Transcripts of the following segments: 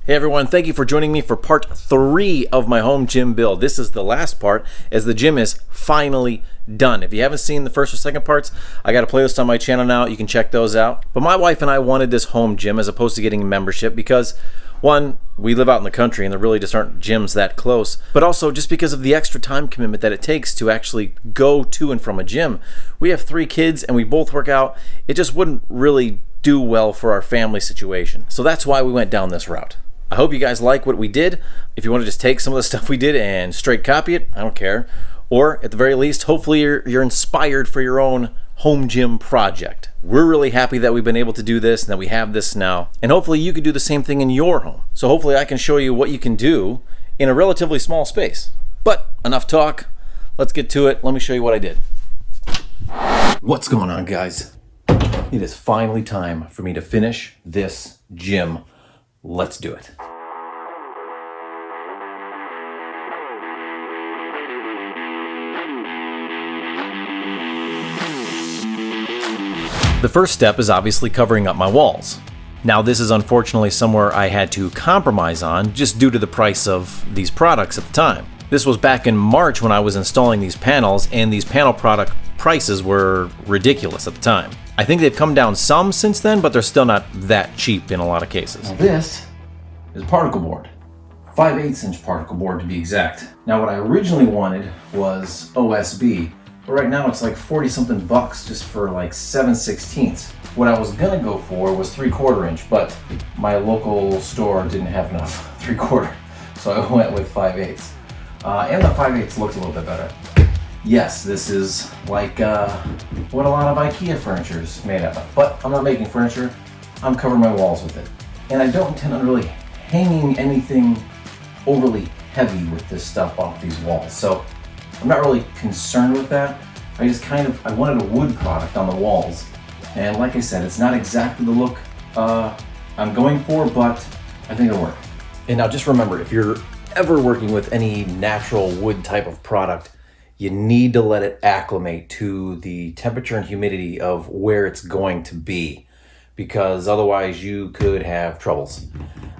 Hey everyone, thank you for joining me for part 3 of my home gym build. This is the last part as the gym is finally done. If you haven't seen the first or second parts, I got a playlist on my channel now. You can check those out. But my wife and I wanted this home gym as opposed to getting a membership because, one, we live out in the country and there really just aren't gyms that close, but also just because of the extra time commitment that it takes to actually go to and from a gym. We have 3 kids and we both work out. It just wouldn't really do well for our family situation. So that's why we went down this route. I hope you guys like what we did. If you want to just take some of the stuff we did and straight copy it, I don't care. Or at the very least, hopefully you're inspired for your own home gym project. We're really happy that we've been able to do this and that we have this now. And hopefully you can do the same thing in your home. So hopefully I can show you what you can do in a relatively small space. But enough talk. Let's get to it. Let me show you what I did. What's going on, guys? It is finally time for me to finish this gym. Let's do it. The first step is obviously covering up my walls. Now this is unfortunately somewhere I had to compromise on just due to the price of these products at the time. This was back in March when I was installing these panels, and these panel product prices were ridiculous at the time. I think they've come down some since then, but they're still not that cheap in a lot of cases. Now this is particle board. 5/8 inch particle board to be exact. Now what I originally wanted was OSB, but right now it's like 40 something bucks just for like 7/16. What I was gonna go for was 3/4 inch, but my local store didn't have enough 3/4, so I went with 5/8. And the 5/8 looks a little bit better. Yes, this is like what a lot of IKEA furniture is made out of, but I'm not making furniture, I'm covering my walls with it. And I don't intend on really hanging anything overly heavy with this stuff off these walls, so I'm not really concerned with that. I wanted a wood product on the walls, and like I said, it's not exactly the look I'm going for, but I think it'll work. And now just remember, if you're ever working with any natural wood type of product, you need to let it acclimate to the temperature and humidity of where it's going to be, because otherwise you could have troubles.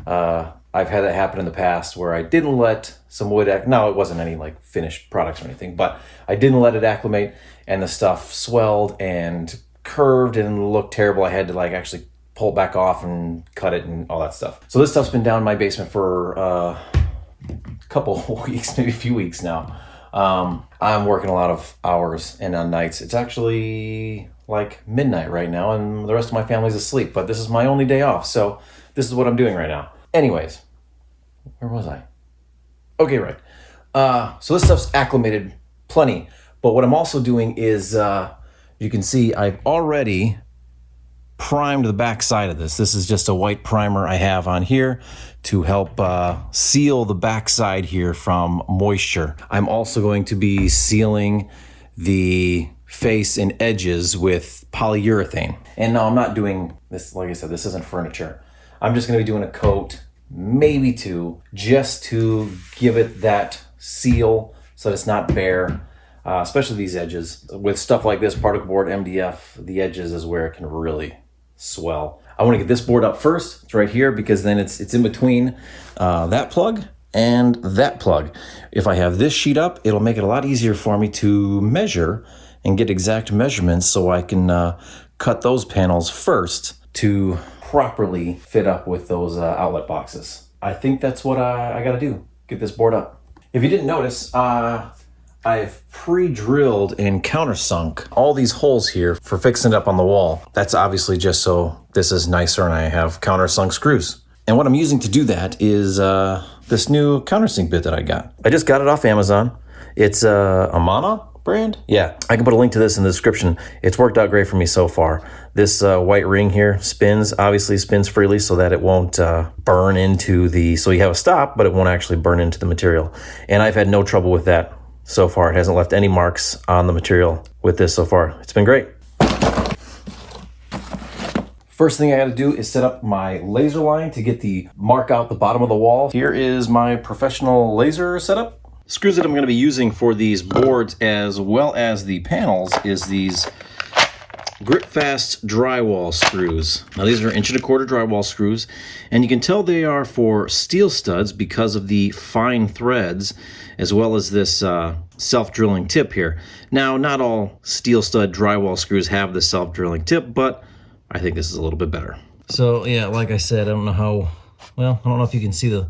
I've had that happen in the past where I didn't let some wood, no, it wasn't any like finished products or anything, but I didn't let it acclimate and the stuff swelled and curved and looked terrible. I had to like actually pull it back off and cut it and all that stuff. So this stuff's been down in my basement for a couple weeks, maybe a few weeks now. I'm working a lot of hours and on nights. It's actually like midnight right now and the rest of my family's asleep, but this is my only day off, so this is what I'm doing right now. Anyways, where was I? Okay, right. So this stuff's acclimated plenty, but what I'm also doing is, you can see I've already primed the back side of this. This is just a white primer I have on here to help seal the back side here from moisture. I'm also going to be sealing the face and edges with polyurethane. And no, I'm not doing this, like I said, this isn't furniture. I'm just gonna be doing a coat, maybe 2, just to give it that seal so that it's not bare, especially these edges. With stuff like this, particle board, MDF, the edges is where it can really swell. I want to get this board up first. It's right here because then it's in between that plug and that plug. If I have this sheet up, it'll make it a lot easier for me to measure and get exact measurements so I can cut those panels first to properly fit up with those outlet boxes. I think that's what I gotta do, get this board up. If you didn't notice, I've pre-drilled and countersunk all these holes here for fixing it up on the wall. That's obviously just so this is nicer and I have countersunk screws. And what I'm using to do that is this new countersink bit that I got. I just got it off Amazon. It's a Amana brand? Yeah, I can put a link to this in the description. It's worked out great for me so far. This white ring here obviously spins freely so that it won't burn into so you have a stop, but it won't actually burn into the material. And I've had no trouble with that so far. It hasn't left any marks on the material with this so far. It's been great. First thing I gotta do is set up my laser line to mark out the bottom of the wall. Here is my professional laser setup. Screws that I'm gonna be using for these boards as well as the panels is these grip fast drywall screws. Now these are 1.25" drywall screws, and you can tell they are for steel studs because of the fine threads, as well as this self-drilling tip here. Now, not all steel stud drywall screws have the self-drilling tip, but I think this is a little bit better. So yeah, like I said, I don't know how, well, I don't know if you can see the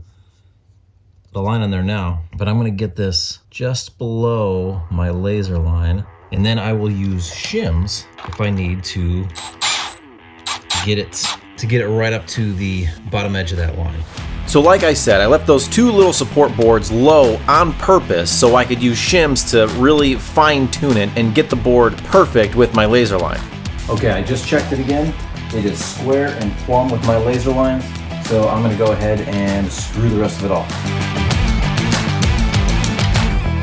line on there now, but I'm gonna get this just below my laser line, and then I will use shims if I need to get it right up to the bottom edge of that line. So like I said, I left those two little support boards low on purpose so I could use shims to really fine tune it and get the board perfect with my laser line. Okay, I just checked it again. It is square and plumb with my laser lines, so I'm gonna go ahead and screw the rest of it off.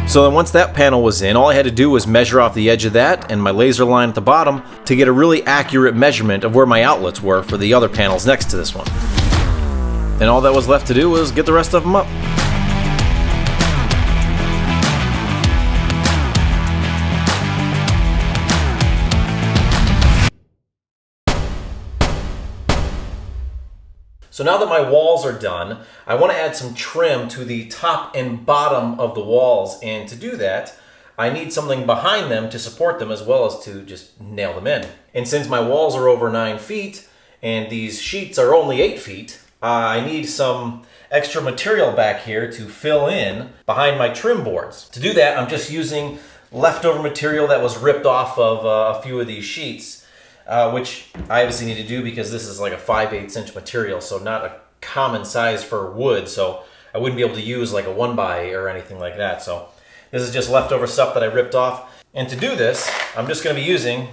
So then once that panel was in, all I had to do was measure off the edge of that and my laser line at the bottom to get a really accurate measurement of where my outlets were for the other panels next to this one. And all that was left to do was get the rest of them up. So now that my walls are done, I want to add some trim to the top and bottom of the walls, and to do that, I need something behind them to support them as well as to just nail them in. And since my walls are over 9 feet and these sheets are only 8 feet, I need some extra material back here to fill in behind my trim boards. To do that, I'm just using leftover material that was ripped off of a few of these sheets. Which I obviously need to do because this is like a 5/8 inch material, so not a common size for wood, so I wouldn't be able to use like a 1x or anything like that. So this is just leftover stuff that I ripped off. And to do this, I'm just going to be using,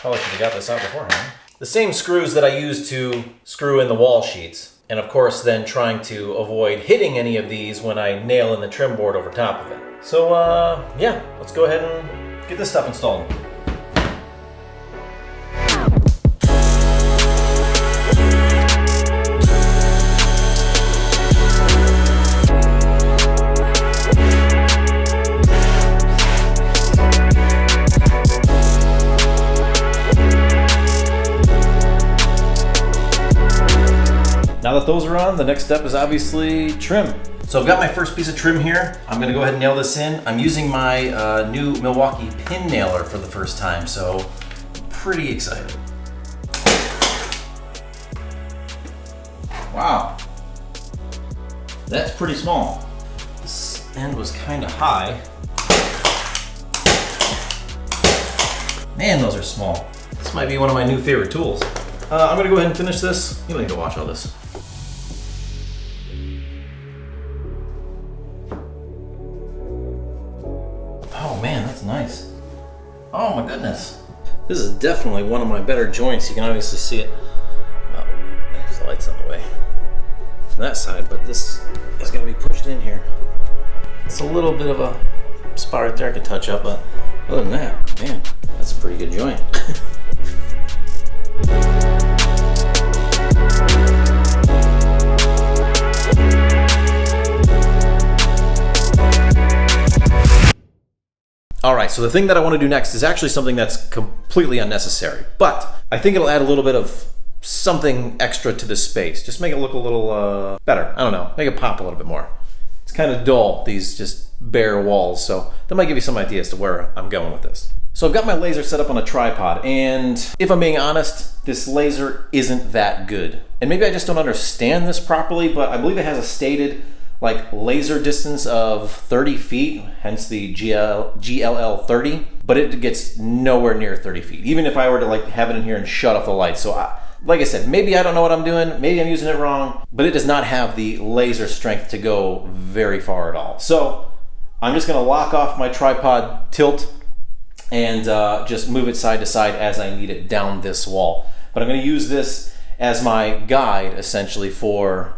probably should have got this out beforehand, the same screws that I used to screw in the wall sheets. And of course then trying to avoid hitting any of these when I nail in the trim board over top of it. So yeah, let's go ahead and get this stuff installed. Now that those are on, the next step is obviously trim. So I've got my first piece of trim here. I'm gonna go ahead and nail this in. I'm using my new Milwaukee pin nailer for the first time, so pretty excited. Wow, that's pretty small. This end was kind of high. Man, those are small. This might be one of my new favorite tools. I'm gonna go ahead and finish this. You don't need to watch all this. Oh man, that's nice. Oh my goodness. This is definitely one of my better joints. You can obviously see it. Oh, there's the lights on the way from that side, but this is gonna be pushed in here. It's a little bit of a spot right there I could touch up, but other than that, man, that's a pretty good joint. All right, so the thing that I want to do next is actually something that's completely unnecessary, but I think it'll add a little bit of something extra to this space. Just make it look a little better. I don't know, make it pop a little bit more. It's kind of dull, these just bare walls, so that might give you some ideas to where I'm going with this. So I've got my laser set up on a tripod, and if I'm being honest, this laser isn't that good. And maybe I just don't understand this properly, but I believe it has a stated like laser distance of 30 feet, hence the GLL 30, but it gets nowhere near 30 feet, even if I were to like have it in here and shut off the lights. So like I said, maybe I don't know what I'm doing, maybe I'm using it wrong, but it does not have the laser strength to go very far at all. So I'm just gonna lock off my tripod tilt and just move it side to side as I need it down this wall. But I'm gonna use this as my guide essentially for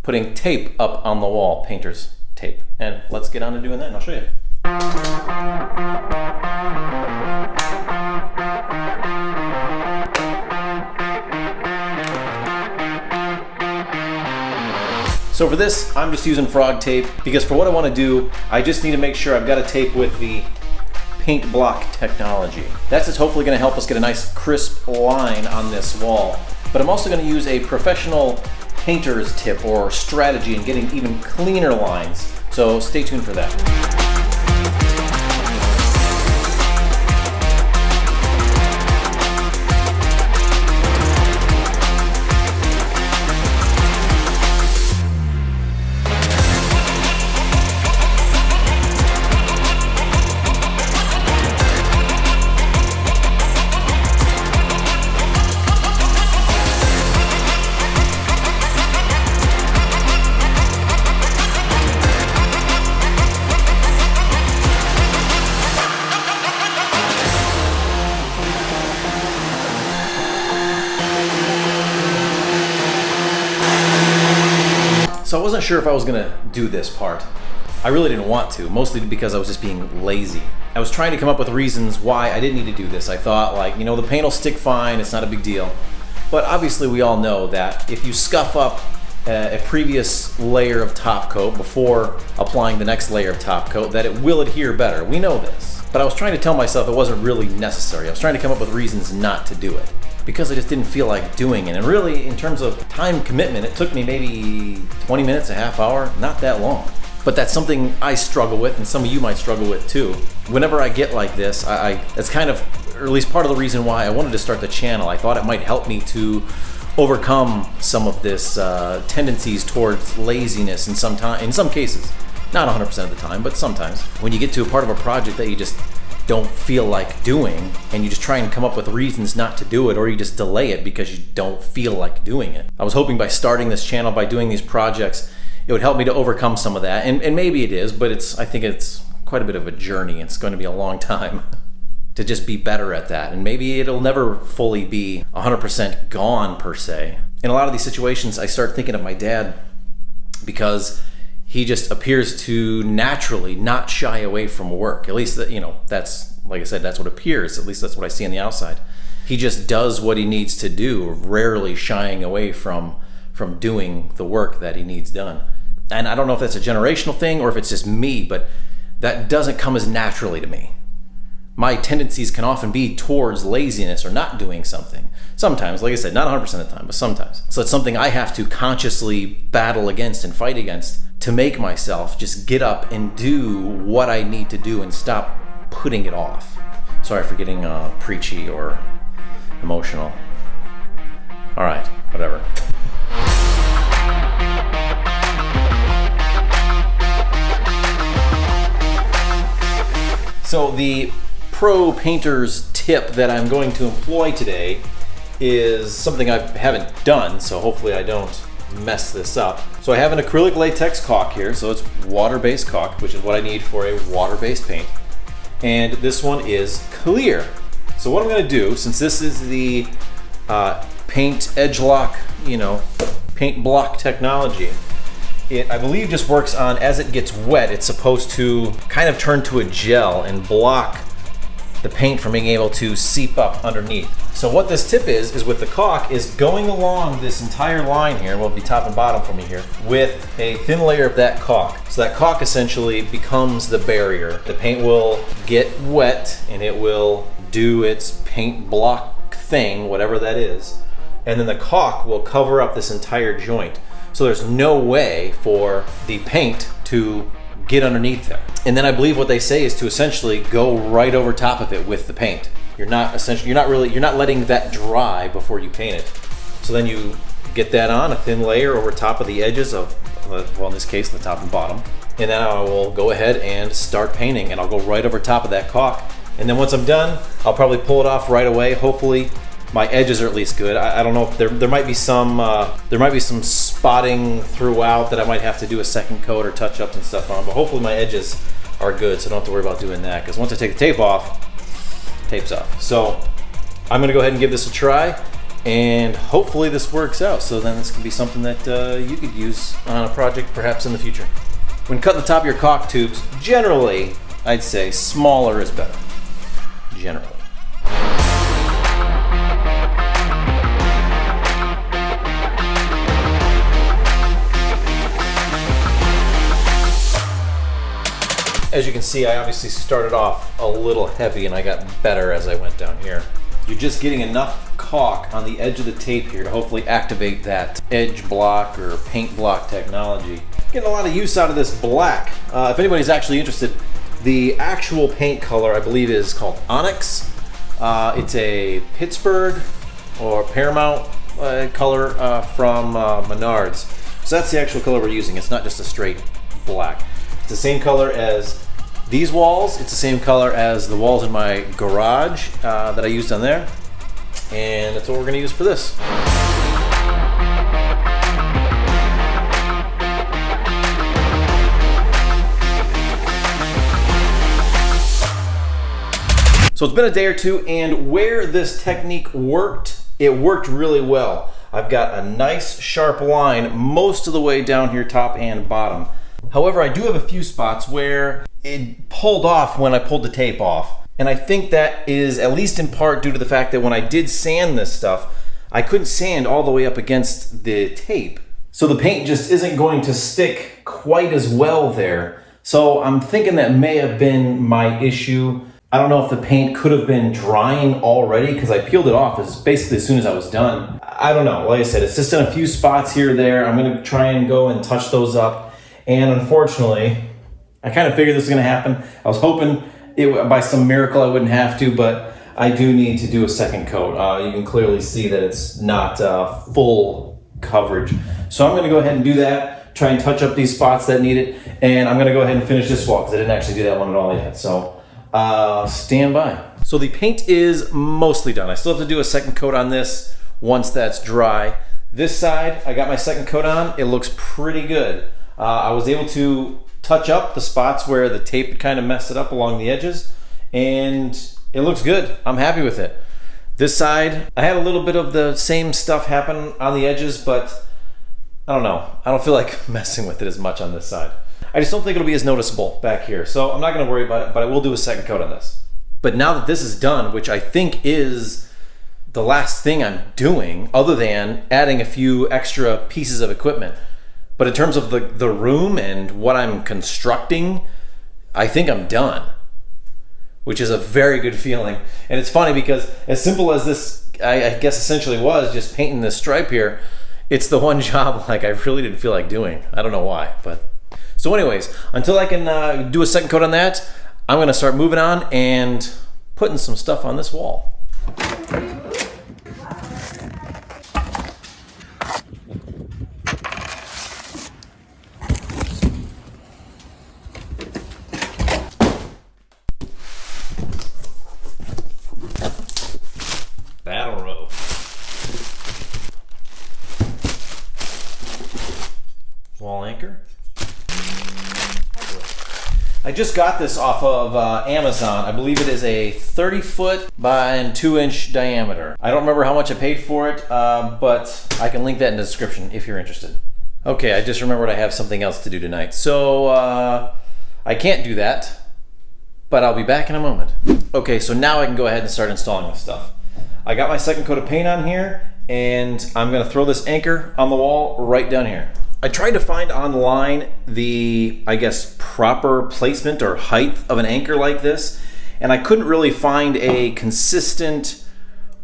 putting tape up on the wall, painter's tape. And let's get on to doing that and I'll show you. So for this, I'm just using frog tape because for what I want to do, I just need to make sure I've got a tape with the paint block technology. That's just hopefully going to help us get a nice crisp line on this wall. But I'm also going to use a professional painter's tip or strategy in getting even cleaner lines. So stay tuned for that. So I wasn't sure if I was gonna do this part. I really didn't want to, mostly because I was just being lazy. I was trying to come up with reasons why I didn't need to do this. I thought like, you know, the paint will stick fine, it's not a big deal. But obviously we all know that if you scuff up a previous layer of top coat before applying the next layer of top coat, that it will adhere better. We know this. But I was trying to tell myself it wasn't really necessary. I was trying to come up with reasons not to do it, because I just didn't feel like doing it. And really, in terms of time commitment, it took me maybe 20 minutes, a half hour, not that long. But that's something I struggle with, and some of you might struggle with too. Whenever I get like this, that's kind of, or at least part of the reason why I wanted to start the channel. I thought it might help me to overcome some of this tendencies towards laziness in some cases. Not 100% of the time, but sometimes. When you get to a part of a project that you just don't feel like doing, and you just try and come up with reasons not to do it, or you just delay it because you don't feel like doing it. I was hoping by starting this channel, by doing these projects, it would help me to overcome some of that, and maybe it is, but I think it's quite a bit of a journey. It's going to be a long time to just be better at that, and maybe it'll never fully be 100% gone per se. In a lot of these situations, I start thinking of my dad, because he just appears to naturally not shy away from work. At least, you know, that's, like I said, that's what appears. At least that's what I see on the outside. He just does what he needs to do, rarely shying away from doing the work that he needs done. And I don't know if that's a generational thing or if it's just me, but that doesn't come as naturally to me. My tendencies can often be towards laziness or not doing something. Sometimes, like I said, not 100% of the time, but sometimes. So it's something I have to consciously battle against and fight against to make myself just get up and do what I need to do and stop putting it off. Sorry for getting preachy or emotional. All right, whatever. So the pro painter's tip that I'm going to employ today is something I haven't done, so hopefully I don't mess this up. So I have an acrylic latex caulk here, so it's water-based caulk, which is what I need for a water-based paint. And this one is clear. So what I'm gonna do, since this is the paint edge lock, you know, paint block technology, it, I believe, just works on, as it gets wet, it's supposed to kind of turn to a gel and block the paint from being able to seep up underneath. So what this tip is with the caulk, is going along this entire line here, will be top and bottom for me here, with a thin layer of that caulk. So that caulk essentially becomes the barrier. The paint will get wet and it will do its paint block thing, whatever that is, and then the caulk will cover up this entire joint. So there's no way for the paint to get underneath there. And then I believe what they say is to essentially go right over top of it with the paint. You're not letting that dry before you paint it. So then you get that on, a thin layer over top of the edges of, well, in this case, the top and bottom. And then I will go ahead and start painting, and I'll go right over top of that caulk. And then once I'm done, I'll probably pull it off right away. Hopefully my edges are at least good. I don't know if there might be some spotting throughout that I might have to do a second coat or touch ups and stuff on, but hopefully my edges are good, so I don't have to worry about doing that, because once I take the tape off, tape's off. So I'm gonna go ahead and give this a try, and hopefully this works out, so then this can be something that you could use on a project perhaps in the future. When cutting the top of your caulk tubes, generally I'd say smaller is better, generally. As you can see, I obviously started off a little heavy and I got better as I went down here. You're just getting enough caulk on the edge of the tape here to hopefully activate that edge block or paint block technology. Getting a lot of use out of this black. If anybody's actually interested, the actual paint color I believe is called Onyx. It's a Pittsburgh or Paramount color from Menards. So that's the actual color we're using. It's not just a straight black. It's the same color as these walls. It's the same color as the walls in my garage that I used on there. And that's what we're gonna use for this. So it's been a day or two, and where this technique worked, it worked really well. I've got a nice sharp line most of the way down here, top and bottom. However, I do have a few spots where it pulled off when I pulled the tape off. And I think that is at least in part due to the fact that when I did sand this stuff, I couldn't sand all the way up against the tape. So the paint just isn't going to stick quite as well there. So I'm thinking that may have been my issue. I don't know if the paint could have been drying already because I peeled it off basically as soon as I was done. I don't know. Like I said, it's just in a few spots here or there. I'm going to try and go and touch those up. And unfortunately, I kind of figured this was going to happen. I was hoping by some miracle I wouldn't have to, but I do need to do a second coat. You can clearly see that it's not full coverage. So I'm going to go ahead and do that, try and touch up these spots that need it. And I'm going to go ahead and finish this wall because I didn't actually do that one at all yet. So stand by. So the paint is mostly done. I still have to do a second coat on this once that's dry. This side, I got my second coat on. It looks pretty good. I was able to touch up the spots where the tape kind of messed it up along the edges, and it looks good. I'm happy with it. This side, I had a little bit of the same stuff happen on the edges, but I don't know. I don't feel like messing with it as much on this side. I just don't think it'll be as noticeable back here. So I'm not gonna worry about it, but I will do a second coat on this. But now that this is done, which I think is the last thing I'm doing, other than adding a few extra pieces of equipment, but in terms of the room and what I'm constructing, I think I'm done, which is a very good feeling. And it's funny because as simple as this, I guess essentially was just painting this stripe here, it's the one job like I really didn't feel like doing. I don't know why, but. So anyways, until I can do a second coat on that, I'm gonna start moving on and putting some stuff on this wall. Battle rope. Wall anchor. I just got this off of Amazon. I believe it is a 30-foot by 2-inch diameter. I don't remember how much I paid for it, but I can link that in the description if you're interested. Okay, I just remembered I have something else to do tonight. So I can't do that, but I'll be back in a moment. Okay, so now I can go ahead and start installing this stuff. I got my second coat of paint on here, and I'm gonna throw this anchor on the wall right down here. I tried to find online the, I guess, proper placement or height of an anchor like this, and I couldn't really find a consistent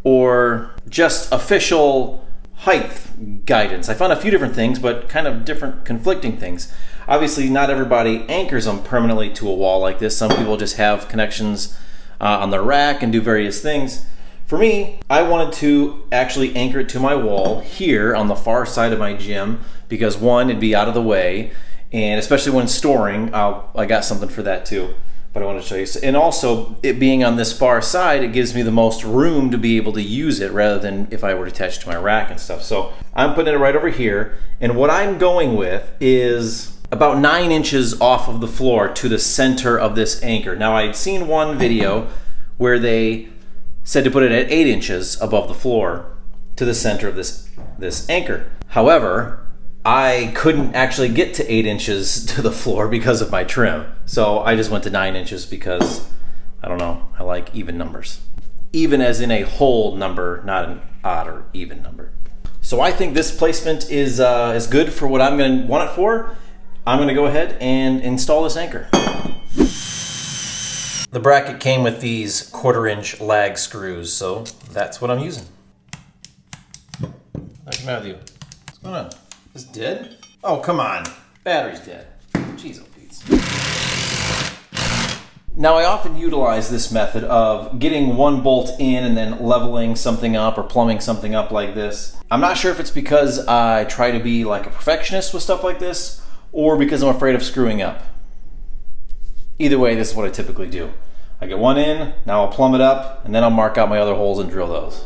or just official height guidance. I found a few different things, but kind of different conflicting things. Obviously, not everybody anchors them permanently to a wall like this. Some people just have connections on their rack and do various things. For me, I wanted to actually anchor it to my wall here on the far side of my gym because one, it'd be out of the way, and especially when storing, I got something for that too, but I wanted to show you. And also, it being on this far side, it gives me the most room to be able to use it rather than if I were to attach to my rack and stuff. So I'm putting it right over here, and what I'm going with is about 9 inches off of the floor to the center of this anchor. Now, I'd seen one video where they said to put it at 8 inches above the floor to the center of this anchor. However, I couldn't actually get to 8 inches to the floor because of my trim. So I just went to 9 inches because, I don't know, I like even numbers. Even as in a whole number, not an odd or even number. So I think this placement is good for what I'm gonna want it for. I'm gonna go ahead and install this anchor. The bracket came with these 1/4-inch lag screws, so that's what I'm using. What's the matter with you? What's going on? Is it dead? Oh, come on. Battery's dead. Jeez, oh Pete. Now, I often utilize this method of getting one bolt in and then leveling something up or plumbing something up like this. I'm not sure if it's because I try to be like a perfectionist with stuff like this or because I'm afraid of screwing up. Either way, this is what I typically do. I get one in, now I'll plumb it up, and then I'll mark out my other holes and drill those.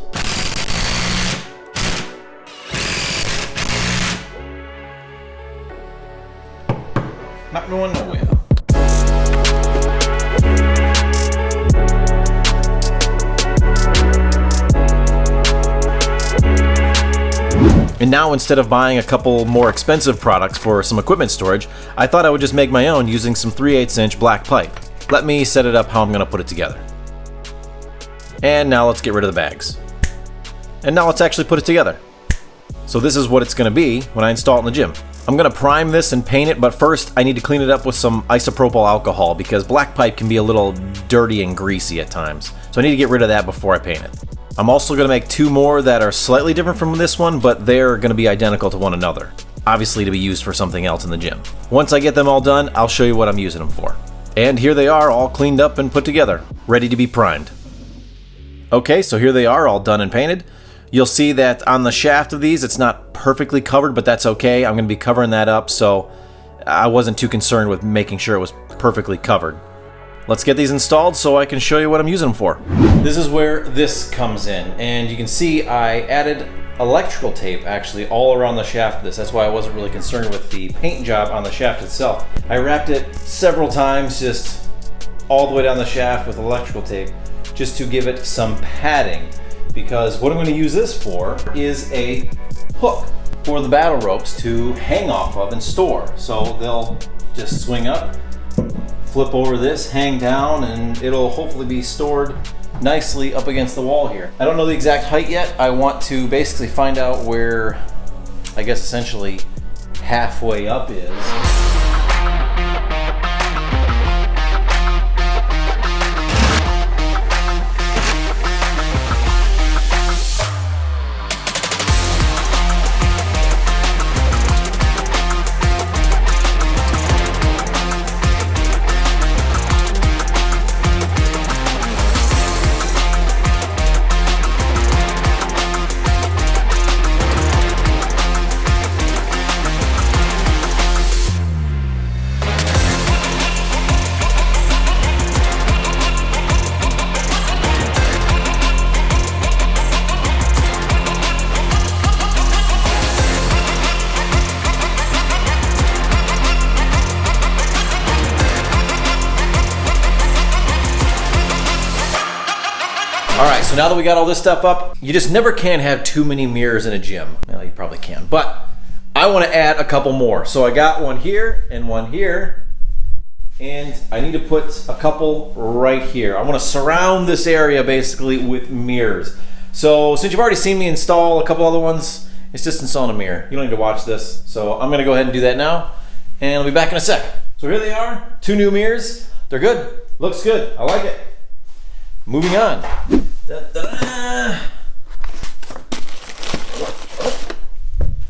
Not going nowhere. And now, instead of buying a couple more expensive products for some equipment storage, I thought I would just make my own using some 3/8-inch black pipe. Let me set it up how I'm going to put it together. And now let's get rid of the bags. And now let's actually put it together. So this is what it's going to be when I install it in the gym. I'm going to prime this and paint it, but first I need to clean it up with some isopropyl alcohol because black pipe can be a little dirty and greasy at times. So I need to get rid of that before I paint it. I'm also going to make 2 more that are slightly different from this one, but they're going to be identical to one another. Obviously to be used for something else in the gym. Once I get them all done, I'll show you what I'm using them for. And here they are, all cleaned up and put together, ready to be primed. Okay, so here they are, all done and painted. You'll see that on the shaft of these, it's not perfectly covered, but that's okay. I'm going to be covering that up, so I wasn't too concerned with making sure it was perfectly covered. Let's get these installed so I can show you what I'm using them for. This is where this comes in, and you can see I added electrical tape actually all around the shaft of this. That's why I wasn't really concerned with the paint job on the shaft itself. I wrapped it several times, just all the way down the shaft with electrical tape, just to give it some padding. Because what I'm going to use this for is a hook for the battle ropes to hang off of and store. So they'll just swing up, flip over this, hang down, and it'll hopefully be stored nicely up against the wall here. I don't know the exact height yet. I want to basically find out where, I guess essentially halfway up is. Alright, so now that we got all this stuff up, you just never can have too many mirrors in a gym. Well, you probably can, but I want to add a couple more. So I got one here, and I need to put a couple right here. I want to surround this area basically with mirrors. So since you've already seen me install a couple other ones, it's just installing a mirror. You don't need to watch this. So I'm going to go ahead and do that now, and I'll be back in a sec. So here they are, 2 new mirrors. They're good. Looks good. I like it. Moving on.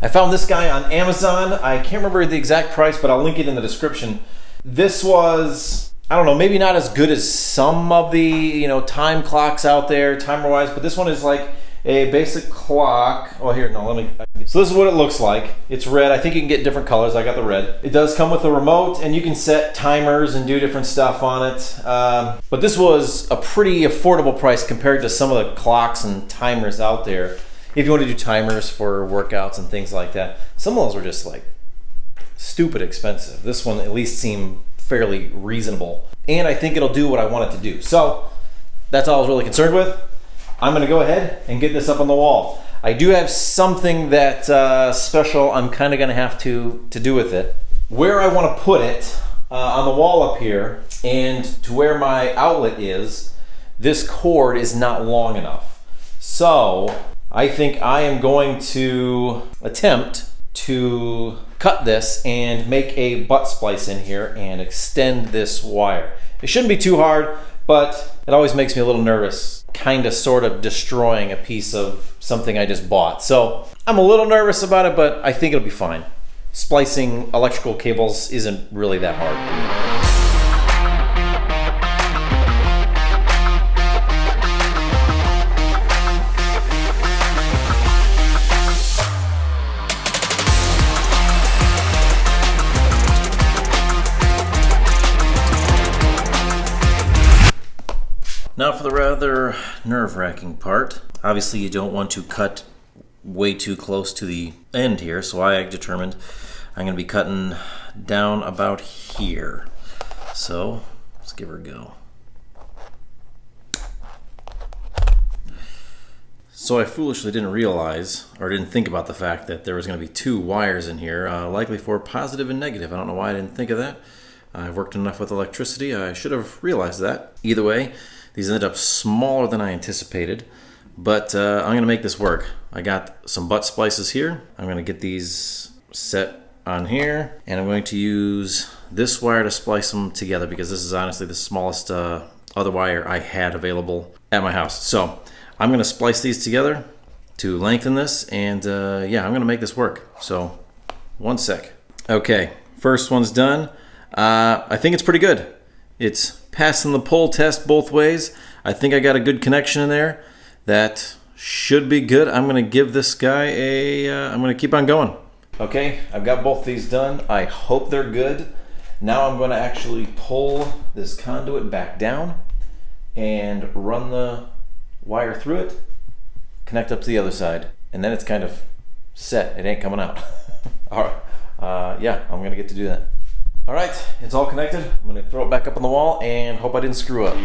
I found this guy on Amazon. I can't remember the exact price, but I'll link it in the description. This was, I don't know, maybe not as good as some of the, time clocks out there, timer-wise, but this one is like a basic clock. Oh, here, no, let me. So this is what it looks like. It's red. I think you can get different colors. I got the red. It does come with a remote, and you can set timers and do different stuff on it. But this was a pretty affordable price compared to some of the clocks and timers out there. If you want to do timers for workouts and things like that, some of those were just like stupid expensive. This one at least seemed fairly reasonable, and I think it'll do what I want it to do. So that's all I was really concerned with. I'm going to go ahead and get this up on the wall. I do have something that special I'm kind of going to have to do with it. Where I want to put it on the wall up here and to where my outlet is, this cord is not long enough. So I think I am going to attempt to cut this and make a butt splice in here and extend this wire. It shouldn't be too hard. but it always makes me a little nervous, kind of sort of destroying a piece of something I just bought. So I'm a little nervous about it, but I think it'll be fine. Splicing electrical cables isn't really that hard. Now for the rather nerve-wracking part. Obviously you don't want to cut way too close to the end here, so I determined I'm going to be cutting down about here. So let's give her a go. So I foolishly didn't realize, or didn't think about the fact that there was going to be two wires in here, likely for positive and negative. I don't know why I didn't think of that. I've worked enough with electricity, I should have realized that. Either way, these ended up smaller than I anticipated, but I'm going to make this work. I got some butt splices here. I'm going to get these set on here, and I'm going to use this wire to splice them together because this is honestly the smallest other wire I had available at my house. So I'm going to splice these together to lengthen this, and yeah, I'm going to make this work. So one sec. Okay, first one's done. I think it's pretty good. It's passing the pull test both ways. I think I got a good connection in there. That should be good. I'm going to give this guy I'm going to keep on going. Okay, I've got both these done. I hope they're good. Now I'm going to actually pull this conduit back down and run the wire through it, connect up to the other side, and then it's kind of set. It ain't coming out. All right, yeah, I'm going to get to do that. All right, it's all connected. I'm going to throw it back up on the wall and hope I didn't screw up.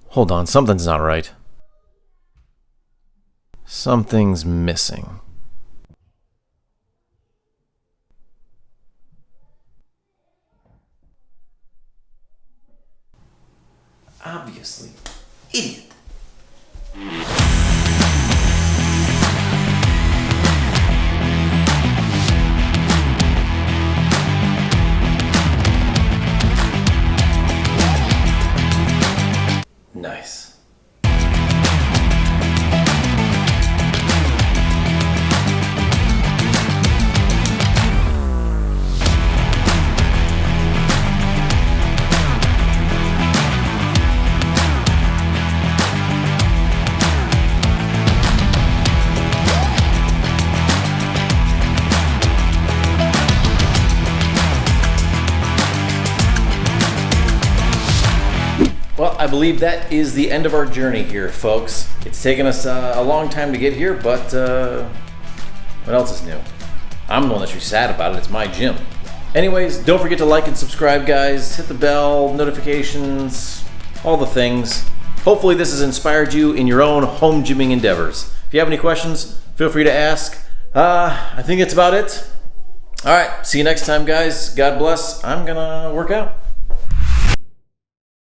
Hold on, something's not right. Something's missing. Obviously. Idiot. Nice. Well, I believe that is the end of our journey here, folks. It's taken us a long time to get here, but what else is new? I'm the one that should be sad about it. It's my gym. Anyways, don't forget to like and subscribe, guys. Hit the bell, notifications, all the things. Hopefully this has inspired you in your own home gymming endeavors. If you have any questions, feel free to ask. I think that's about it. All right, see you next time, guys. God bless. I'm gonna work out.